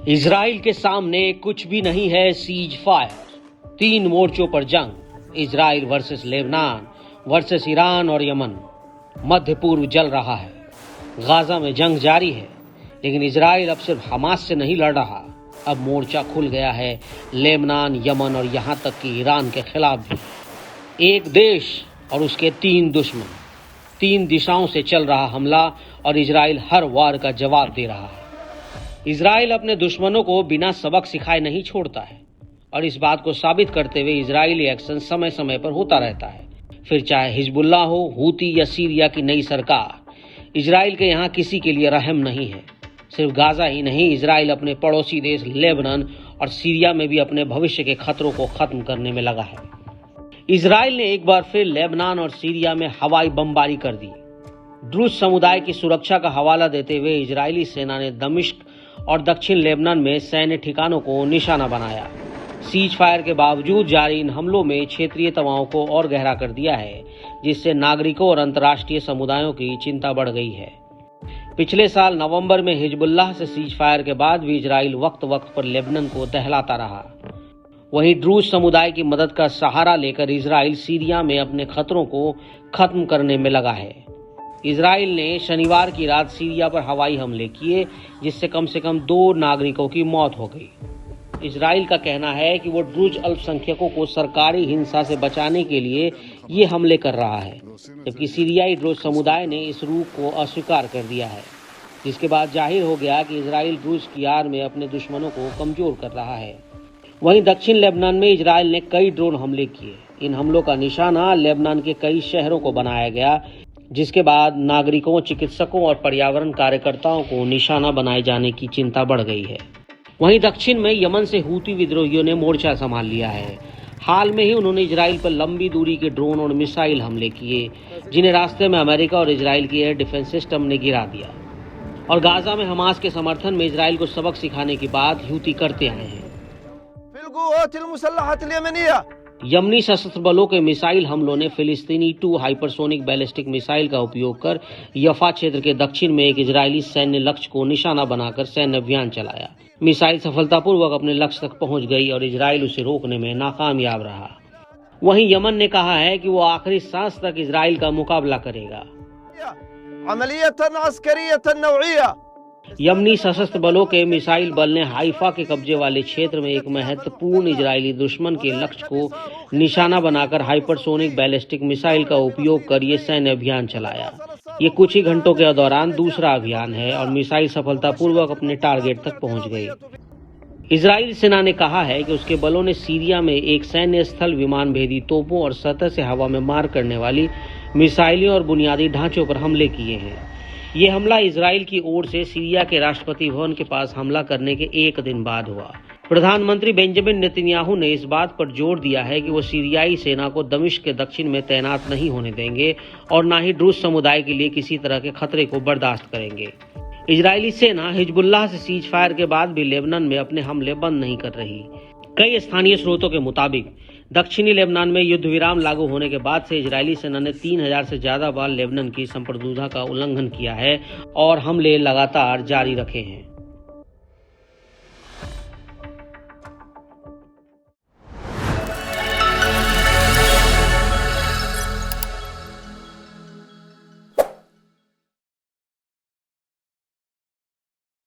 Israel के सामने कुछ भी नहीं है सीज फायर। 3 मोर्चों पर जंग, Israel versus Lebanon versus Iran और यमन। मध्य पूर्व जल रहा है, गाजा में जंग जारी है, लेकिन इजराइल अब सिर्फ हमास से नहीं लड़ रहा। अब मोर्चा खुल गया है लेबनान, यमन और यहाँ तक कि ईरान के खिलाफ भी। एक देश और उसके 3 दुश्मन, 3 दिशाओं से चल रहा हमला और इजराइल हर वार का जवाब दे रहा है। इजराइल अपने दुश्मनों को बिना सबक सिखाए नहीं छोड़ता है और इस बात को साबित करते हुए इजरायली एक्शन समय समय पर होता रहता है। फिर चाहे हिजबुल्लाह हो, हूती या सीरिया की नई सरकार, इजराइल के यहाँ किसी के लिए रहम नहीं है। सिर्फ गाजा ही नहीं, इजराइल अपने पड़ोसी देश लेबनान और सीरिया में भी अपने भविष्य के खतरों को खत्म करने में लगा है। इजराइल ने एक बार फिर लेबनान और सीरिया में हवाई बमबारी कर दी। ड्रूज समुदाय की सुरक्षा का हवाला देते हुए इजरायली सेना ने दमिश्क और दक्षिण लेबनान में सैन्य ठिकानों को निशाना बनाया। सीज फायर के बावजूद जारी इन हमलों में क्षेत्रीय तनाव को और गहरा कर दिया है, जिससे नागरिकों और अंतर्राष्ट्रीय समुदायों की चिंता बढ़ गई है। पिछले साल नवंबर में हिजबुल्लाह से सीज फायर के बाद भी इजराइल वक्त वक्त पर लेबनान को दहलाता रहा। वहीं ड्रूज समुदाय की मदद का सहारा लेकर इजराइल सीरिया में अपने खतरों को खत्म करने में लगा है। इजराइल ने शनिवार की रात सीरिया पर हवाई हमले किए, जिससे कम से कम 2 नागरिकों की मौत हो गई। इजराइल का कहना है कि वो ड्रूज अल्पसंख्यकों को सरकारी हिंसा से बचाने के लिए ये हमले कर रहा है, जबकि सीरियाई ड्रूज समुदाय ने इस रूख को अस्वीकार कर दिया है, जिसके बाद जाहिर हो गया कि इजराइल ड्रूज की आड़ में अपने दुश्मनों को कमजोर कर रहा है। वहीं दक्षिण लेबनान में इजराइल ने कई ड्रोन हमले किए। इन हमलों का निशाना लेबनान के कई शहरों को बनाया गया, जिसके बाद नागरिकों, चिकित्सकों और पर्यावरण कार्यकर्ताओं को निशाना बनाए जाने की चिंता बढ़ गई है। वहीं दक्षिण में यमन से हूती विद्रोहियों ने मोर्चा संभाल लिया है। हाल में ही उन्होंने इजराइल पर लंबी दूरी के ड्रोन और मिसाइल हमले किए, जिन्हें रास्ते में अमेरिका और इजराइल की एयर डिफेंस सिस्टम ने गिरा दिया। और गाजा में हमास के समर्थन में इजराइल को सबक सिखाने की बात हूती करते आए हैं। यमनी सशस्त्र बलों के मिसाइल हमलों ने फिलिस्तीनी 2 हाइपरसोनिक बैलिस्टिक मिसाइल का उपयोग कर यफा क्षेत्र के दक्षिण में एक इजरायली सैन्य लक्ष्य को निशाना बनाकर सैन्य अभियान चलाया। मिसाइल सफलतापूर्वक अपने लक्ष्य तक पहुंच गई और इजराइल उसे रोकने में नाकामयाब रहा। वहीं यमन ने कहा है कि वो आखिरी सांस तक इजराइल का मुकाबला करेगा। यमनी सशस्त्र बलों के मिसाइल बल ने हाइफा के कब्जे वाले क्षेत्र में एक महत्वपूर्ण इजरायली दुश्मन के लक्ष्य को निशाना बनाकर हाइपरसोनिक बैलिस्टिक मिसाइल का उपयोग कर ये सैन्य अभियान चलाया। ये कुछ ही घंटों के दौरान दूसरा अभियान है और मिसाइल सफलतापूर्वक अपने टारगेट तक पहुंच गई। इजराइल सेना ने कहा है कि उसके बलों ने सीरिया में एक सैन्य स्थल, विमान भेदी तोपों और सतह से हवा में मार करने वाली मिसाइलों और बुनियादी ढांचों पर हमले किए हैं। ये हमला इजराइल की ओर से सीरिया के राष्ट्रपति भवन के पास हमला करने के 1 दिन बाद हुआ। प्रधानमंत्री बेंजामिन नेतन्याहू ने इस बात पर जोर दिया है कि वो सीरियाई सेना को दमिश्क के दक्षिण में तैनात नहीं होने देंगे और न ही ड्रूज समुदाय के लिए किसी तरह के खतरे को बर्दाश्त करेंगे। इजरायली सेना हिजबुल्लाह से सीज फायर के बाद भी लेबनान में अपने हमले बंद नहीं कर रही। कई स्थानीय स्रोतों के मुताबिक दक्षिणी लेबनान में युद्ध विराम लागू होने के बाद से इजरायली सेना ने 3000 से ज्यादा बार लेबनान की संप्रभुता का उल्लंघन किया है और हमले लगातार जारी रखे हैं।